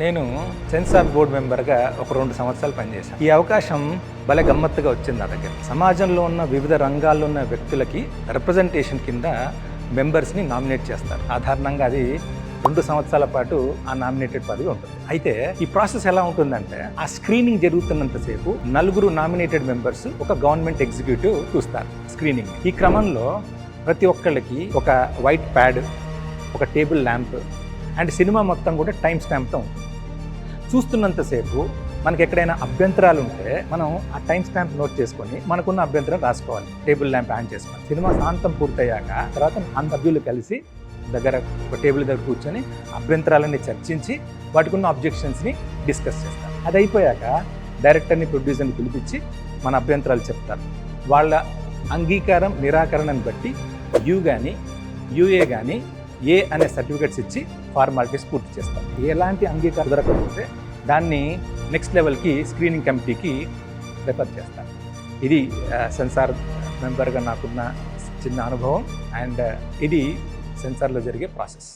నేను censor board మెంబర్గా ఒక 2 సంవత్సరాలు పనిచేశాను. ఈ అవకాశం భలే గమ్మత్తుగా వచ్చింది నా దగ్గర. సమాజంలో ఉన్న వివిధ రంగాల్లో ఉన్న వ్యక్తులకి రిప్రజెంటేషన్ కింద మెంబర్స్ని నామినేట్ చేస్తారు. సాధారణంగా అది 2 సంవత్సరాల పాటు ఆ నామినేటెడ్ పదవి ఉంటుంది. అయితే ఈ ప్రాసెస్ ఎలా ఉంటుందంటే, ఆ స్క్రీనింగ్ జరుగుతున్నంతసేపు 4 నామినేటెడ్ మెంబర్స్ ఒక గవర్నమెంట్ ఎగ్జిక్యూటివ్ చూస్తారు స్క్రీనింగ్. ఈ క్రమంలో ప్రతి ఒక్కళ్ళకి ఒక వైట్ ప్యాడ్, ఒక టేబుల్ ల్యాంప్ అండ్ సినిమా మొత్తం కూడా టైం స్టాంప్తో ఉంటుంది. చూస్తున్నంతసేపు మనకి ఎక్కడైనా అభ్యంతరాలు ఉంటే మనం ఆ టైం స్టాంప్ నోట్ చేసుకొని మనకున్న అభ్యంతరం రాసుకోవాలి. టేబుల్ ల్యాంప్ ఆన్ చేసుకొని సినిమా శాంతం పూర్తయ్యాక తర్వాత సభ్యులు కలిసి దగ్గర ఒక టేబుల్ దగ్గర కూర్చొని అభ్యంతరాలన్నీ చర్చించి వాటికున్న అబ్జెక్షన్స్ని డిస్కస్ చేస్తారు. అది అయిపోయాక డైరెక్టర్ని, ప్రొడ్యూసర్ని పిలిపించి మన అభ్యంతరాలు చెప్తారు. వాళ్ళ అంగీకారం నిరాకరణను బట్టి యూ కానీ యూఏ కానీ ఏ అనే సర్టిఫికెట్స్ ఇచ్చి ఫార్మాలిటీస్ పూర్తి చేస్తారు. ఎలాంటి అంగీకారం దొరకకపోతే దాన్ని నెక్స్ట్ లెవెల్కి స్క్రీనింగ్ కమిటీకి రెఫర్ చేస్తారు. ఇది సెన్సార్ మెంబర్గా నాకున్న చిన్న అనుభవం అండ్ ఇది సెన్సార్లో జరిగే ప్రాసెస్.